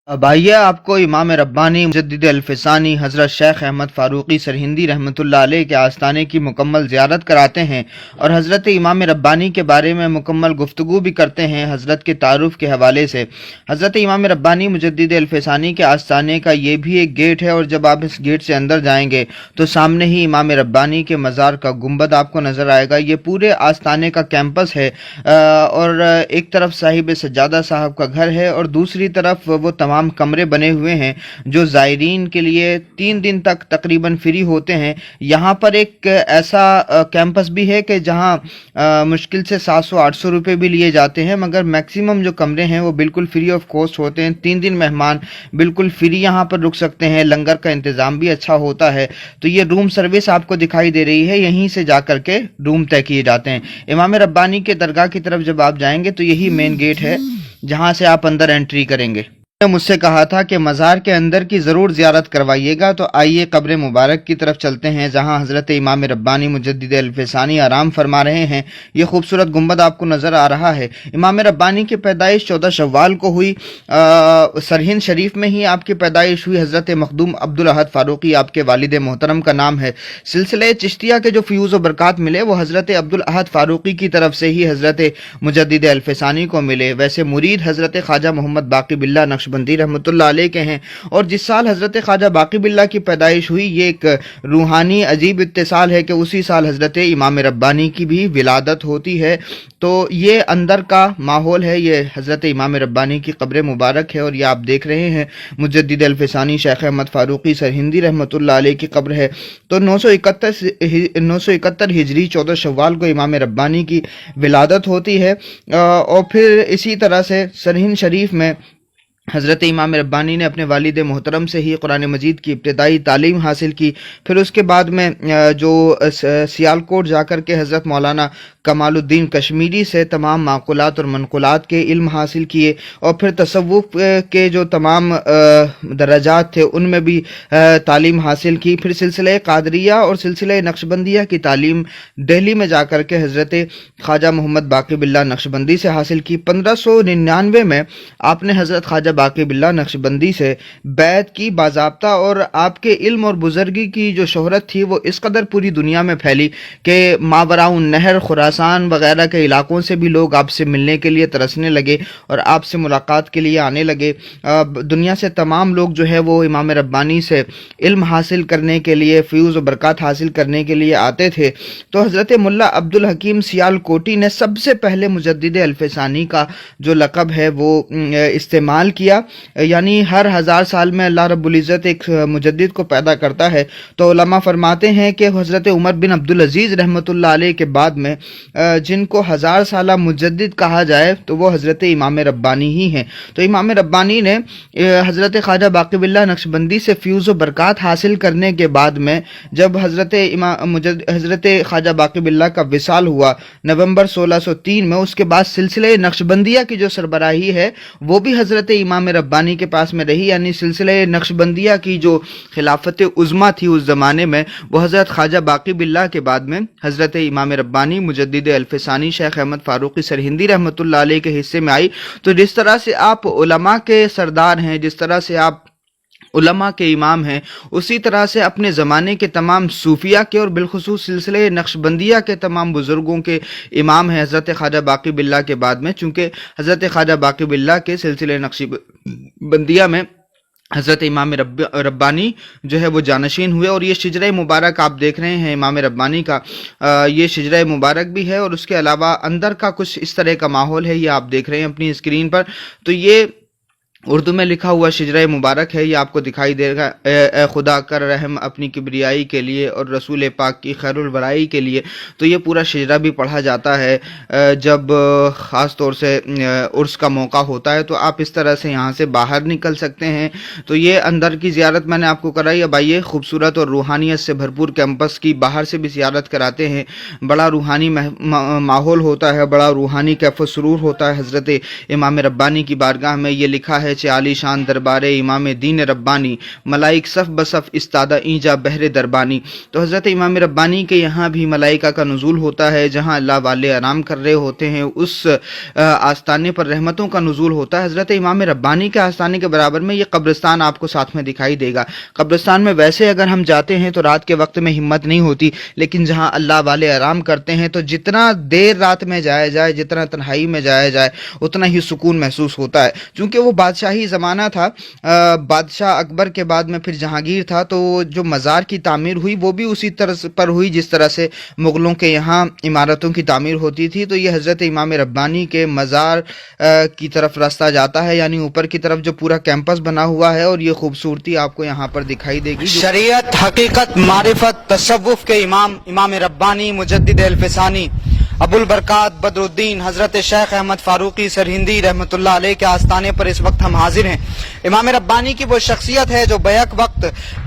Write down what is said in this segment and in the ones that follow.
अब आइए आपको इमाम रब्बानी मुजद्दिद अल्फसानी हज़रत शेख अहमद फ़ारूक़ी सरहिंदी रहमतुल्लाह अलैह के आस्थाने की मुकम्मल ज़ियारत कराते हैं और हज़रत इमाम रब्बानी के बारे में मुकम्मल गुफ्तगू भी करते हैं हज़रत के तारुफ़ के हवाले से। हज़रत इमाम रब्बानी मुजद्दिद अल्फसानी के आस्थाने का ये भी एक गेट है और जब आप इस गेट से अंदर जाएंगे तो सामने ही इमाम रब्बानी के मज़ार का गुंबद आपको नज़र आएगा। ये पूरे आस्थाने का कैंपस है और एक तरफ साहिब सज्जादा साहब का घर है और दूसरी तरफ वो तमाम कमरे बने हुए हैं जो ज़ायरीन के लिए 3 दिन तक तकरीबन फ्री होते हैं। यहाँ पर एक ऐसा कैंपस भी है कि जहाँ मुश्किल से 700-800 रुपये भी लिए जाते हैं, मगर मैक्सिमम जो कमरे हैं वो बिल्कुल फ्री ऑफ कॉस्ट होते हैं। 3 दिन मेहमान बिल्कुल फ्री यहाँ पर रुक सकते हैं, लंगर का इंतज़ाम भी अच्छा होता है। तो ये रूम सर्विस आपको दिखाई दे रही है, यहीं से जा कर के रूम तय किए जाते हैं। इमाम रब्बानी के दरगाह की तरफ जब आप जाएंगे तो यही मेन गेट है जहाँ से आप अंदर एंट्री करेंगे। मुझसे कहा था कि मज़ार के अंदर की ज़रूर ज़ियारत करवाइएगा, तो आइए कब्र मुबारक की तरफ चलते हैं जहां हज़रत इमाम रब्बानी मुजद्दिद अल्फसानी आराम फरमा रहे हैं। ये खूबसूरत गुंबद आपको नज़र आ रहा है। इमाम रब्बानी की पैदाइश 14 शव्वाल को हुई। सरहिंद शरीफ में ही आपकी पैदाइश हुई। हज़रत मखदूम अब्दुल अहद फ़ारूक़ी आपके वालिद मोहतरम का नाम है। सिलसिले चिश्तिया के जो फ़यूज़ व बरक़ात मिले वो हज़रत अब्दुल अहद फ़ारूक़ी की तरफ से ही हज़रत मुजद्दिद अल्फसानी को मिले। वैसे मुरीद हज़रत ख्वाजा मोहम्मद बाक़ी बिल्ला नक्शबंदी रहमतुल्लाह अलैह के हैं और जिस साल हज़रत ख्वाजा बाक़ी बिल्ला की पैदाइश हुई ये एक रूहानी अजीब इत्तिसाल है कि उसी साल हज़रत इमाम रब्बानी की भी विलादत होती है। तो ये अंदर का माहौल है, ये हज़रत इमाम रब्बानी की कब्र मुबारक है और ये आप देख रहे हैं मुजद्दिद अल्फसानी शेख अहमद फ़ारूक़ी सरहिंदी रहमतुल्लाह अलैह की कब्र है। तो 971 हिजरी 14 शव्वाल को इमाम रब्बानी की विलादत होती है और फिर इसी तरह से सरहिंद शरीफ में हज़रत इमाम रब्बानी ने अपने वालिद मोहतरम से ही कुरान मजीद की इब्तिदाई तालीम हासिल की। फिर उसके बाद में जो सियालकोट जाकर के हज़रत मौलाना कमालुद्दीन कश्मीरी से तमाम माक़ुलात और मनक़ुलात के इल्म हासिल किए और फिर तसव्वुफ़ के जो तमाम दर्जात थे उनमें भी तालीम हासिल की। फिर सिलसिले क़ादरिया और सिलसिले नक्शबंदिया की तालीम दिल्ली में जाकर के हज़रत ख्वाजा मोहम्मद बाक़ी बिल्ला नक्शबंदी से हासिल की। 1599 में आपने हज़रत ख्वाजा बाक़ी बिल्ला नक्शबंदी से बैत की बाज़ाब्ता और आपके इल्म और बुज़ुर्गी की जो शोहरत थी वो इस कदर पूरी दुनिया में फैली कि मावराउन नहर खुरासान वगैरह के इलाकों से भी लोग आपसे मिलने के लिए तरसने लगे और आपसे मुलाकात के लिए आने लगे। दुनिया से तमाम लोग जो है वो इमाम रब्बानी से इल्म हासिल करने के लिए, फ़यूज़ व बरक़ात हासिल करने के लिए आते थे। तो हज़रत मुल्ला अब्दुल हकीम सियालकोटी ने सबसे पहले मुजद्दिद अल्फसानी का जो लक़ब है वो इस्तेमाल किया। यानी हर 1000 साल में अल्लाह रब्बुल इज़्ज़त एक मुजद्दिद को पैदा करता है। तो उलमा फरमाते हैं कि हज़रत उमर बिन अब्दुल अज़ीज़ रहमतुल्लाह अलैह के बाद में जिनको 1000 साला मुजद्दिद कहा जाए तो वो हज़रत इमाम रब्बानी ही हैं। तो इमाम रब्बानी ने हज़रत ख्वाजा बाक़ी बिल्ला नक्शबंदी से फ़यूज़ व बरक़ात हासिल करने के बाद में जब हज़रत ख्वाजा बाक़ी बिल्ला का विसाल हुआ नवंबर 1603 में, उसके बाद सिलसिले नक्शबंदिया की जो सरबराही है वो भी हज़रत इमाम रब्बानी के पास में रही। यानी सिलसिले नक्शबंदिया की जो खिलाफत उज़्मा थी उस ज़माने में वो हज़रत ख्वाजा बाक़ी बिल्ला के बाद में हज़रत इमाम रब्बानी मुजद्दिद अल्फसानी शेख अहमद फ़ारूक़ी सरहिंदी रहमतुल्लाह अलैह के हिस्से में आई। तो जिस तरह से आप उलमा के सरदार हैं, जिस तरह से आप उलमा के इमाम हैं, उसी तरह से अपने ज़माने के तमाम सूफिया के और बिलखुसूस सिलसिले नक्शबंदिया के तमाम बुज़ुर्गों के इमाम हैं हज़रत ख्वाजा बाक़ी बिल्ला के बाद में। चूँकि हज़रत ख्वाजा बाक़ी बिल्ला के सिलसिले नक्शबंदिया में हज़रत इमाम रब्बानी जो है वो जानशीन हुए और ये शिजरा मुबारक आप देख रहे हैं इमाम रब्बानी का, ये शिजरा मुबारक भी है और उसके अलावा अंदर का कुछ इस तरह का माहौल है, ये आप देख रहे हैं अपनी स्क्रीन पर। तो ये उर्दू में लिखा हुआ शिजरा मुबारक है, ये आपको दिखाई देगा। ए खुदा कर रहम अपनी किब्रियाई के लिए और रसूल पाक की खैरुल वराई के लिए। तो ये पूरा शिजरा भी पढ़ा जाता है जब ख़ास तौर से उर्स का मौका होता है। तो आप इस तरह से यहाँ से बाहर निकल सकते हैं। तो ये अंदर की ज़ियारत मैंने आपको कराई। अब आइए खूबसूरत और रूहानियत से भरपूर कैंपस की बाहर से भी ज़ियारत कराते हैं। बड़ा रूहानी माहौल होता है, बड़ा रूहानी कैफ़ सुरूर होता है हज़रत इमाम रब्बानी की बारगाह में। ये लिखा है ہے چے عالی شان دربار امام دین ربانی ملائک صف بصف استادہ اینجا بہر دربانی. تو حضرت امام ربانی کے یہاں بھی ملائکہ کا نزول ہوتا ہے. جہاں اللہ والے آرام کر رہے ہوتے ہیں اس آستانے پر رحمتوں کا نزول ہوتا ہے. حضرت امام ربانی کے آستانے کے برابر میں یہ قبرستان آپ کو ساتھ میں دکھائی دے گا. قبرستان میں ویسے اگر ہم جاتے ہیں تو رات کے وقت میں ہمت نہیں ہوتی, لیکن جہاں اللہ والے آرام کرتے ہیں تو جتنا دیر رات میں جایا جائے, جتنا تنہائی میں جایا جائے, اتنا ہی سکون محسوس ہوتا ہے. چونکہ وہ بادشاہی زمانہ تھا, بادشاہ اکبر کے بعد میں پھر جہانگیر تھا, تو جو مزار کی تعمیر ہوئی وہ بھی اسی طرح پر ہوئی جس طرح سے مغلوں کے یہاں عمارتوں کی تعمیر ہوتی تھی. تو یہ حضرت امام ربانی کے مزار کی طرف راستہ جاتا ہے, یعنی اوپر کی طرف جو پورا کیمپس بنا ہوا ہے, اور یہ خوبصورتی آپ کو یہاں پر دکھائی دے گی. شریعت, حقیقت, معرفت, تصوف کے امام ربانی مجدد الفسانی ابو البرکات بدر الدین حضرت شیخ احمد فاروقی سرہندی رحمۃ اللہ علیہ کے آستانے پر اس وقت ہم حاضر ہیں. امام ربانی کی وہ شخصیت ہے جو بیک وقت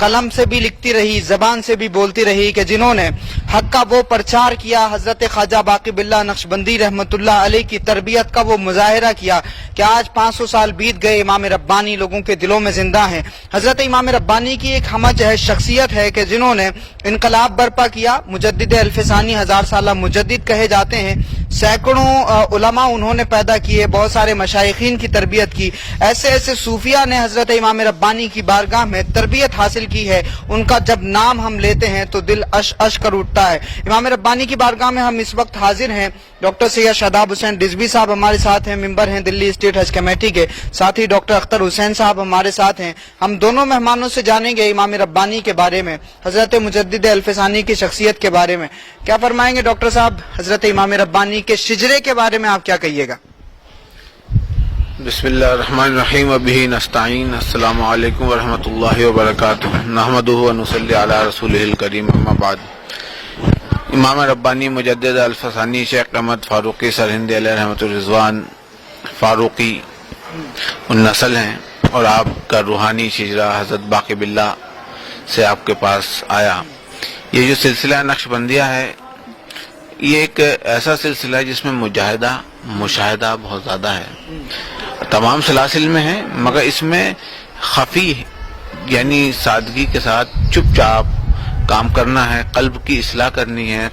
قلم سے بھی لکھتی رہی, زبان سے بھی بولتی رہی, کہ جنہوں نے حق کا وہ پرچار کیا, حضرت خواجہ باقی باللہ نقشبندی رحمۃ اللہ علیہ کی تربیت کا وہ مظاہرہ کیا کہ آج 500 سال بیت گئے, امام ربانی لوگوں کے دلوں میں زندہ ہیں. حضرت امام ربانی کی ایک ہمج ہے, شخصیت ہے کہ جنہوں نے انقلاب برپا کیا. مجدد الفسانی 1000 سالہ مجدد کہے جاتے ہیں. سینکڑوں علماء انہوں نے پیدا کیے, بہت سارے مشائخین کی تربیت کی. ایسے ایسے صوفیاء نے حضرت امام ربانی کی بارگاہ میں تربیت حاصل کی ہے. ان کا جب نام ہم لیتے ہیں تو دل اش کر اٹھتا ہے. امام ربانی کی بارگاہ میں ہم اس وقت حاضر ہیں. ڈاکٹر سید شاداب حسین رضوی صاحب ہمارے ساتھ ہیں, ممبر ہیں دلی اسٹیٹ حج کمیٹی کے. ساتھ ہی ڈاکٹر اختر حسین صاحب ہمارے ساتھ ہیں. ہم دونوں مہمانوں سے جانیں گے امام ربانی کے بارے میں, حضرت مجدد الفسانی کی شخصیت کے بارے میں. کیا فرمائیں گے ڈاکٹر صاحب, حضرت امام ربانی کے شجرے کے بارے میں آپ کیا کہیے گا؟ بسم اللہ الرحمن الرحیم وبہ نستعین. السلام علیکم ورحمۃ اللہ وبرکاتہ. نحمدہ ونصلی علی رسولہ الکریم, اما بعد. امام ربانی مجدد الفسانی شیخ احمد فاروقی سرہندی علیہ رحمۃ الرضوان فاروقی النسل ہیں, اور آپ کا روحانی شجرہ حضرت باقی باللہ سے آپ کے پاس آیا. یہ جو سلسلہ نقشبندیہ ہے, یہ ایک ایسا سلسلہ ہے جس میں مجاہدہ مشاہدہ بہت زیادہ ہے. تمام سلاسل میں ہے, مگر اس میں خفی یعنی سادگی کے ساتھ چپ چاپ کام کرنا ہے, قلب کی اصلاح کرنی ہے,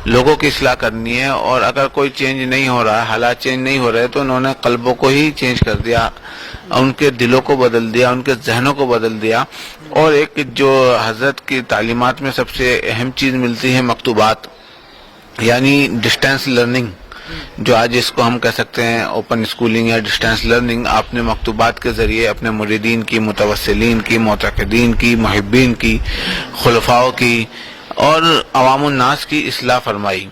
لوگوں کی اصلاح کرنی ہے. اور اگر کوئی چینج نہیں ہو رہا ہے, حالات چینج نہیں ہو رہے, تو انہوں نے قلبوں کو ہی چینج کر دیا, ان کے دلوں کو بدل دیا, ان کے ذہنوں کو بدل دیا. اور ایک جو حضرت کی تعلیمات میں سب سے اہم چیز ملتی ہے مکتوبات, یعنی ڈسٹینس لرننگ, جو آج اس کو ہم کہہ سکتے ہیں اوپن اسکولنگ یا ڈسٹینس لرننگ. آپ نے مکتوبات کے ذریعے اپنے مریدین کی, متوسلین کی, معتقدین کی, محبین کی, خلفاؤں کی اور عوام الناس کی اصلاح فرمائی.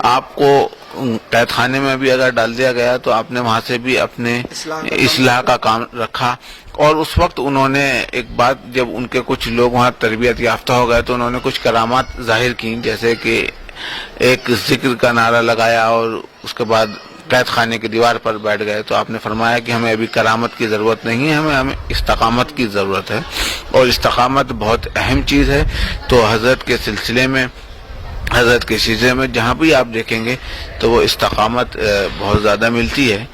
آپ کو قید خانے میں بھی اگر ڈال دیا گیا تو آپ نے وہاں سے بھی اپنے اصلاح کا کام رکھا. اور اس وقت انہوں نے ایک بات, جب ان کے کچھ لوگ وہاں تربیت یافتہ ہو گئے تو انہوں نے کچھ کرامات ظاہر کی, جیسے کہ ایک ذکر کا نعرہ لگایا اور اس کے بعد قید خانے کی دیوار پر بیٹھ گئے. تو آپ نے فرمایا کہ ہمیں ابھی کرامت کی ضرورت نہیں ہے, ہمیں استقامت کی ضرورت ہے, اور استقامت بہت اہم چیز ہے. تو حضرت کے سلسلے میں, حضرت کے شجرے میں جہاں بھی آپ دیکھیں گے تو وہ استقامت بہت زیادہ ملتی ہے.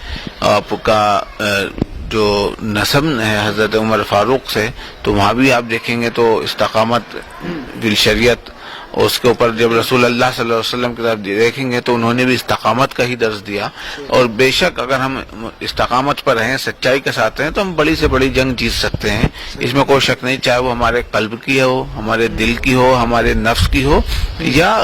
آپ کا جو نسب ہے حضرت عمر فاروق سے, تو وہاں بھی آپ دیکھیں گے تو استقامت بالشریعت, اور اس کے اوپر جب رسول اللہ صلی اللہ علیہ وسلم کی طرف دیکھیں گے تو انہوں نے بھی استقامت کا ہی درس دیا. اور بے شک اگر ہم استقامت پر رہیں, سچائی کے ساتھ ہیں, تو ہم بڑی سے بڑی جنگ جیت سکتے ہیں, اس میں کوئی شک نہیں, چاہے وہ ہمارے قلب کی ہو, ہمارے دل کی ہو, ہمارے نفس کی ہو, یا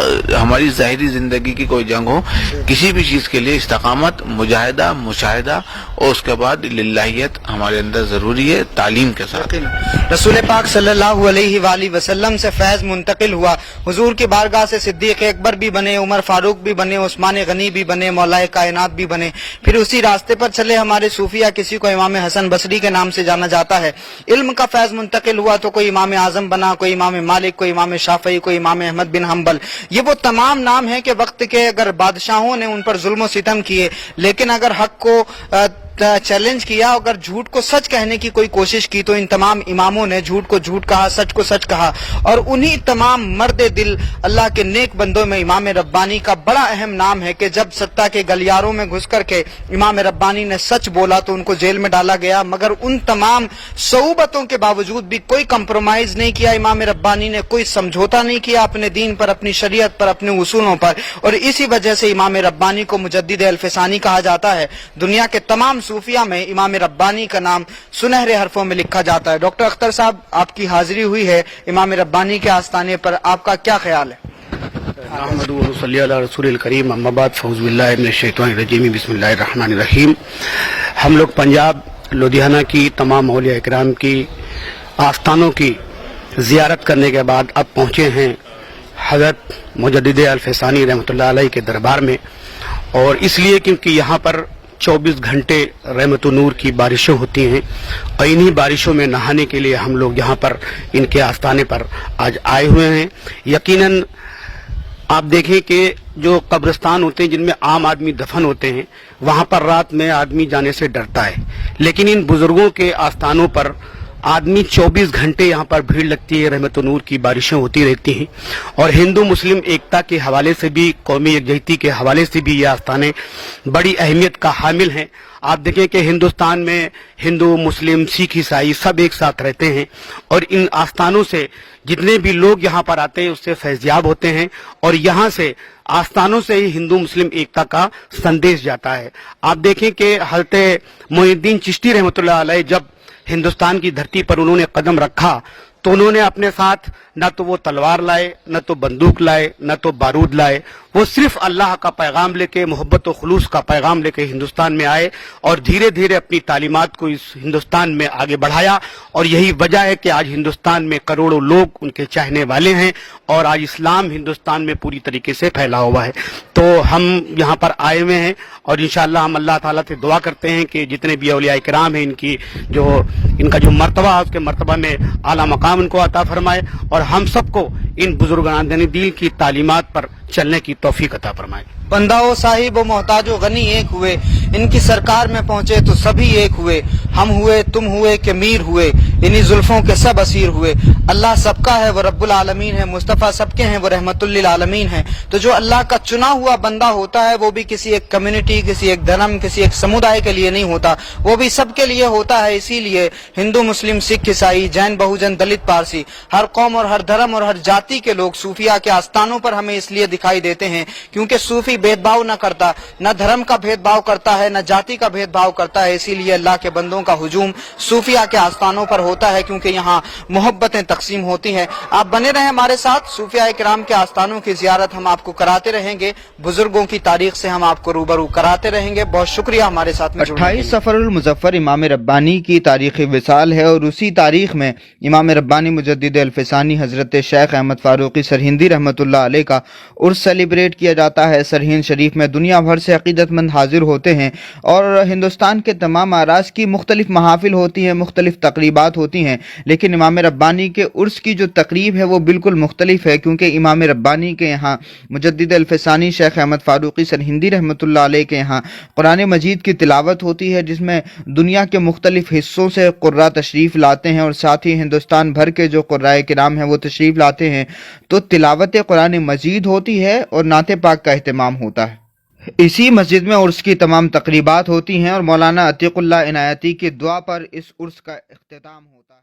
ہماری ظاہری زندگی کی کوئی جنگ ہو. کسی بھی چیز کے لیے استقامت, مجاہدہ, مشاہدہ اور اس کے بعد للہیت ہمارے اندر ضروری ہے, تعلیم کے ساتھ. رسول پاک صلی اللہ علیہ وآلہ وسلم سے فیض منتقل ہوا, حضور کی بارگاہ سے صدیق اکبر بھی بنے, عمر فاروق بھی بنے, عثمان غنی بھی بنے, مولا کائنات بھی بنے. پھر اسی راستے پر چلے ہمارے صوفیہ, کسی کو امام حسن بصری کے نام سے جانا جاتا ہے. علم کا فیض منتقل ہوا تو کوئی امام اعظم بنا, کوئی امام مالک, کوئی امام شافعی, کوئی امام احمد بن حنبل. یہ وہ تمام نام ہیں کہ وقت کے اگر بادشاہوں نے ان پر ظلم و ستم کیے, لیکن اگر حق کو चैलेंज किया, अगर झूठ को सच कहने की कोई कोशिश की तो इन तमाम इमामों ने झूठ को झूठ कहा, सच को सच कहा। और उन्हीं तमाम मर्द दिल अल्लाह के नेक बंदों में इमाम रब्बानी का बड़ा अहम नाम है कि जब सत्ता के गलियारों में घुस करके इमाम रब्बानी ने सच बोला तो उनको जेल में डाला गया, मगर उन तमाम सऊबतों के बावजूद भी कोई कंप्रोमाइज नहीं किया इमाम रब्बानी ने, कोई समझौता नहीं किया अपने दीन पर, अपनी शरीयत पर, अपने उसूलों पर। और इसी वजह से इमाम रब्बानी को मुजद्दिद अल्फसानी कहा जाता है। दुनिया के तमाम सूफिया में इमाम रब्बानी का नाम सुनहरे हरफों में लिखा जाता है। डॉक्टर अख्तर साहब, आपकी हाजिरी हुई है इमाम रब्बानी के आस्थाने पर, आपका क्या ख्याल है? अहमदु व सल्ली अला रसूलिल करीम, अम्मा बाद, फौज़ बिल्लाहि मिनश शैतानिर रजीम, बिस्मिल्लाहिर रहमानिर रहीम। हम लोग पंजाब लुधियाना की तमाम औलिया इकराम की आस्थानों की ज़ियारत करने के बाद अब पहुँचे हैं हज़रत मुजद्दिद अल्फसानी रहमतुल्लाह अलैह के दरबार में, और इसलिए क्योंकि यहाँ पर 24 घंटे रहमत नूर की बारिशें होती हैं, और इन्हीं बारिशों में नहाने के लिए हम लोग यहाँ पर इनके आस्थाने पर आज आए हुए हैं। यकीनन आप देखें कि जो कब्रिस्तान होते हैं जिनमें आम आदमी दफन होते हैं, वहाँ पर रात में आदमी जाने से डरता है, लेकिन इन बुजुर्गों के आस्थानों पर आदमी 24 घंटे यहाँ पर भीड़ लगती है, रहमत नूर की बारिशें होती रहती हैं। और हिंदू मुस्लिम एकता के हवाले से भी, कौमी यकजहती के हवाले से भी ये आस्थाने बड़ी अहमियत का हामिल हैं। आप देखें कि हिंदुस्तान में हिंदू मुस्लिम सिख ईसाई सब एक साथ रहते हैं, और इन आस्थानों से जितने भी लोग यहाँ पर आते हैं उससे फैज़याब होते हैं, और यहाँ से आस्थानों से ही हिंदू मुस्लिम एकता का संदेश जाता है। आप देखें कि हज़रत मोइनुद्दीन चिश्ती रहमतुल्लाह अलैह जब हिंदुस्तान की धरती पर उन्होंने कदम रखा तो उन्होंने अपने साथ न तो वो तलवार लाए, न तो बंदूक लाए, न तो बारूद लाए, वो सिर्फ अल्लाह का पैगाम लेके, मोहब्बत और खुलूस का पैगाम लेके हिंदुस्तान में आए, और धीरे धीरे अपनी तालीमात को इस हिंदुस्तान में आगे बढ़ाया। और यही वजह है कि आज हिंदुस्तान में करोड़ों लोग उनके चाहने वाले हैं, और आज इस्लाम हिंदुस्तान में पूरी तरीके से फैला हुआ है। तो हम यहाँ पर आए हुए हैं, और इंशाअल्लाह हम अल्लाह ताला से दुआ करते हैं कि जितने भी औलिया इकराम हैं इनका जो मर्तबा है उसके मर्तबा में आला मकाम उनको अता फरमाए, और हम सबको इन बुजुर्गान दिल की तालीमात पर चलने की तौफीक अता फरमाए। बंदा हो साहिब हो मोहताज हो गनी एक हुए, इनकी सरकार में पहुंचे तो सभी एक हुए, हम हुए तुम हुए कि मीर हुए, इन्हीं जुल्फों के सब असीर हुए। अल्लाह सबका है वो रब्बुल आलमीन है, मुस्तफ़ा सबके हैं वो रहमतुल लिल आलमीन है। तो जो अल्लाह का चुना हुआ बंदा होता है वो भी किसी एक कम्युनिटी, किसी एक धर्म, किसी एक समुदाय के लिए नहीं होता, वो भी सबके लिए होता है। इसीलिए हिंदू मुस्लिम सिख ईसाई जैन बहुजन दलित पारसी हर कौम और हर धर्म और हर जाति के लोग सूफिया के आस्थानों पर हमें इसलिए दिखाई देते हैं क्योंकि सूफी भेदभाव न करता, न धर्म का भेदभाव करता है, न जाति का भेदभाव करता है। इसीलिए अल्लाह के बंदों का हुजूम सूफिया के आस्थानों पर होता है क्योंकि यहाँ मोहब्बतें तकसीम होती हैं। आप बने रहें हमारे साथ, सूफिया इकराम के आस्थानों की जियारत हम आपको कराते रहेंगे, बुजुर्गों की तारीख से हम आपको रूबरू कराते रहेंगे। बहुत शुक्रिया हमारे साथ में जुड़ने के लिए। 28 सफरुल मुज़फ्फर इमाम रब्बानी की तारीख़ विसाल है, और उसी तारीख में इमाम रब्बानी मुजद्दिद अल्फसानी हज़रत शेख अहमद फ़ारूक़ी सरहिंदी रहमतुल्लाह अलैह का उर्स सेलिब्रेट किया जाता है। सरहिंद शरीफ में दुनिया भर से अक़ीदतमंद हाजिर होते हैं, और हिंदुस्तान के तमाम आराज की मुख्तलिफ महाफिल होती हैं, मुख्तलिफ तकरीबात होती हैं, लेकिन इमाम रब्बानी के उर्स की जो तकरीब है वो बिल्कुल मुख्तलिफ है, क्योंकि इमाम रब्बानी के यहाँ मुजद्दिद अल्फसानी शेख अहमद फ़ारूक़ी सरहिंदी रहमतुल्लाह अलैह के यहाँ कुरान मजीद की तिलावत होती है, जिसमें दुनिया के मुख्तलिफ हिस्सों से कुर्रा तशरीफ़ लाते हैं, और साथ ही हिंदुस्तान भर के जो कुर्राए किराम हैं वो तशरीफ़ लाते हैं। तो तिलावत कुरान मजीद होती है और नाते पाक का एहतमाम होता है। इसी मस्जिद में उर्स की तमाम तकरीबात होती हैं, और मौलाना अतीकुल्लाह इनायती की दुआ पर इस उर्स का इख्तिताम होता है।